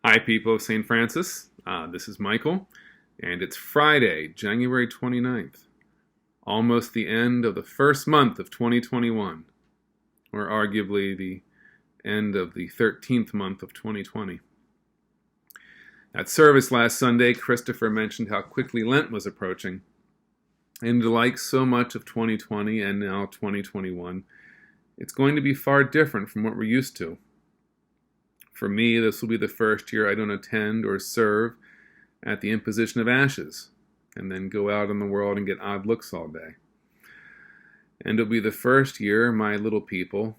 Hi, people of St. Francis. This is Michael, and it's Friday, January 29th, almost the end of the first month of 2021, or arguably the end of the 13th month of 2020. At service last Sunday, Christopher mentioned how quickly Lent was approaching, and like so much of 2020 and now 2021, it's going to be far different from what we're used to. For me, this will be the first year I don't attend or serve at the imposition of ashes, and then go out in the world and get odd looks all day. And it'll be the first year my little people,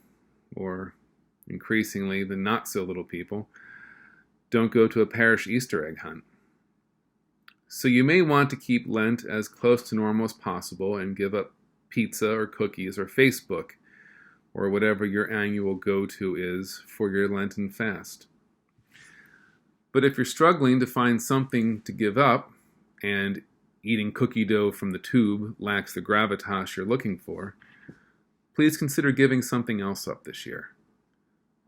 or increasingly the not-so-little people, don't go to a parish Easter egg hunt. So you may want to keep Lent as close to normal as possible and give up pizza or cookies or Facebook, or whatever your annual go-to is for your Lenten fast. But if you're struggling to find something to give up, and eating cookie dough from the tube lacks the gravitas you're looking for, please consider giving something else up this year.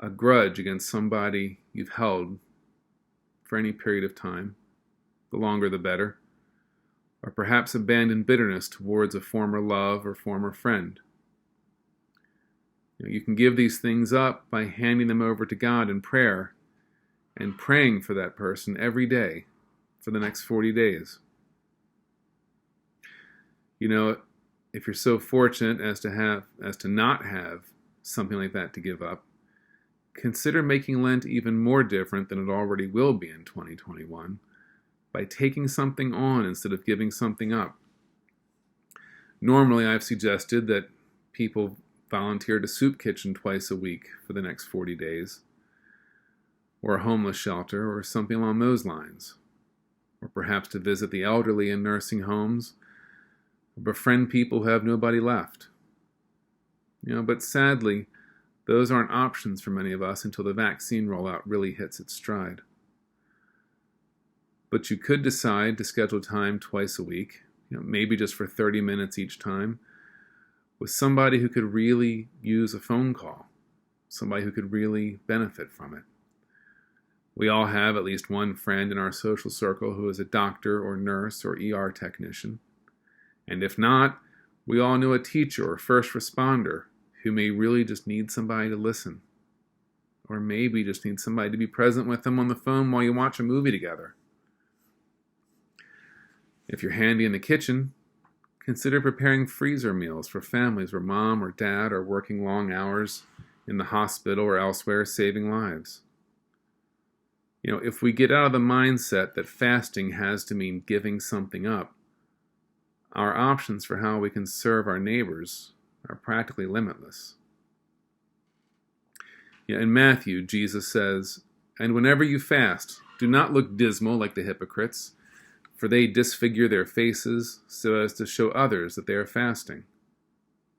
A grudge against somebody you've held for any period of time, the longer the better, or perhaps abandoned bitterness towards a former love or former friend. You can give these things up by handing them over to God in prayer and praying for that person every day for the next 40 days. If you're so fortunate as to not have something like that to give up, consider making Lent even more different than it already will be in 2021 by taking something on instead of giving something up. Normally, I've suggested that people volunteer to soup kitchen twice a week for the next 40 days, or a homeless shelter, or something along those lines, or perhaps to visit the elderly in nursing homes, or befriend people who have nobody left. But sadly, those aren't options for many of us until the vaccine rollout really hits its stride. But you could decide to schedule time twice a week, maybe just for 30 minutes each time, with somebody who could really use a phone call, somebody who could really benefit from it. We all have at least one friend in our social circle who is a doctor or nurse or ER technician. And if not, we all know a teacher or first responder who may really just need somebody to listen, or maybe just need somebody to be present with them on the phone while you watch a movie together. If you're handy in the kitchen, consider preparing freezer meals for families where mom or dad are working long hours in the hospital or elsewhere saving lives. If we get out of the mindset that fasting has to mean giving something up, our options for how we can serve our neighbors are practically limitless. In Matthew, Jesus says, "And whenever you fast, do not look dismal like the hypocrites, for they disfigure their faces so as to show others that they are fasting.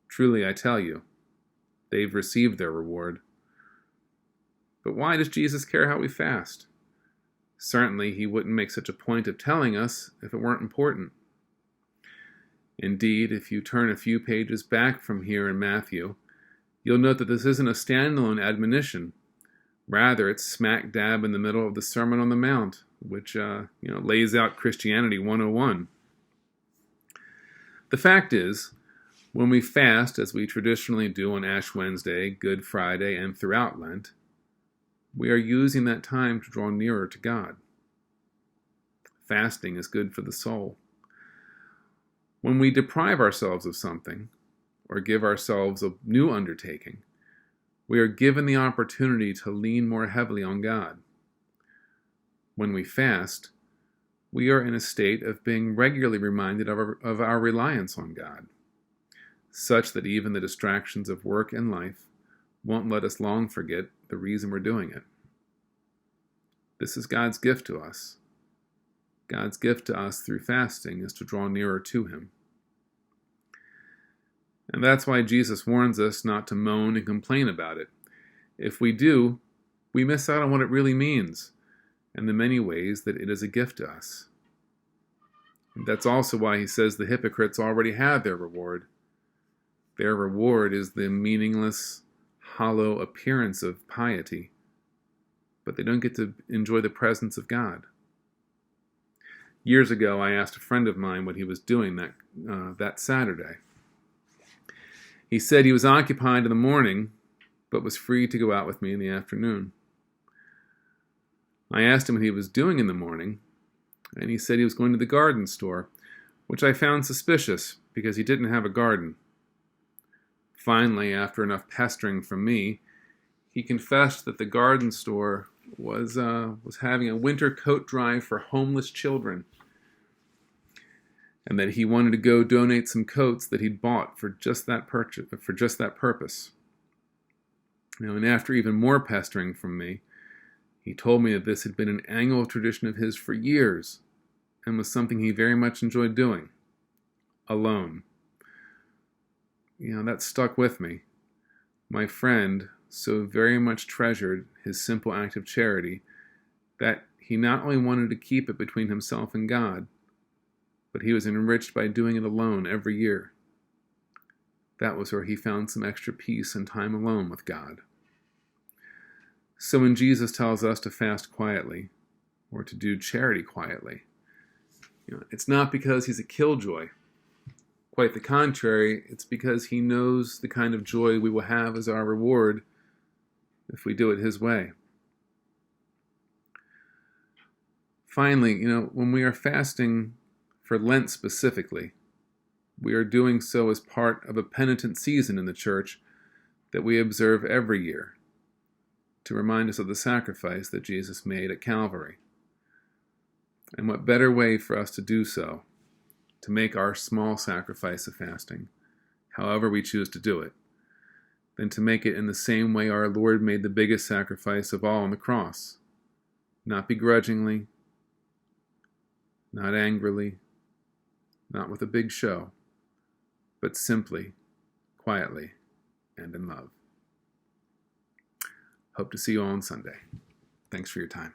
Truly, I tell you, they've received their reward." But why does Jesus care how we fast? Certainly, he wouldn't make such a point of telling us if it weren't important. Indeed, if you turn a few pages back from here in Matthew, you'll note that this isn't a standalone admonition. Rather, it's smack dab in the middle of the Sermon on the Mount, which lays out Christianity 101. The fact is, when we fast, as we traditionally do on Ash Wednesday, Good Friday, and throughout Lent, we are using that time to draw nearer to God. Fasting is good for the soul. When we deprive ourselves of something, or give ourselves a new undertaking, we are given the opportunity to lean more heavily on God. When we fast, we are in a state of being regularly reminded of our reliance on God, such that even the distractions of work and life won't let us long forget the reason we're doing it. This is God's gift to us. God's gift to us through fasting is to draw nearer to Him. And that's why Jesus warns us not to moan and complain about it. If we do, we miss out on what it really means, and the many ways that it is a gift to us. And that's also why he says the hypocrites already have their reward. Their reward is the meaningless, hollow appearance of piety, but they don't get to enjoy the presence of God. Years ago, I asked a friend of mine what he was doing that Saturday. He said he was occupied in the morning, but was free to go out with me in the afternoon. I asked him what he was doing in the morning, and he said he was going to the garden store, which I found suspicious because he didn't have a garden. Finally, after enough pestering from me, he confessed that the garden store was having a winter coat drive for homeless children, and that he wanted to go donate some coats that he'd bought for just that purpose. And after even more pestering from me, he told me that this had been an annual tradition of his for years and was something he very much enjoyed doing, alone. That stuck with me. My friend so very much treasured his simple act of charity that he not only wanted to keep it between himself and God, but he was enriched by doing it alone every year. That was where he found some extra peace and time alone with God. So when Jesus tells us to fast quietly, or to do charity quietly, it's not because he's a killjoy. Quite the contrary, it's because he knows the kind of joy we will have as our reward if we do it his way. Finally, when we are fasting for Lent specifically, we are doing so as part of a penitent season in the Church that we observe every year to remind us of the sacrifice that Jesus made at Calvary. And what better way for us to do so, to make our small sacrifice of fasting, however we choose to do it, than to make it in the same way our Lord made the biggest sacrifice of all on the cross, not begrudgingly, not angrily, not with a big show, but simply, quietly, and in love. Hope to see you all on Sunday. Thanks for your time.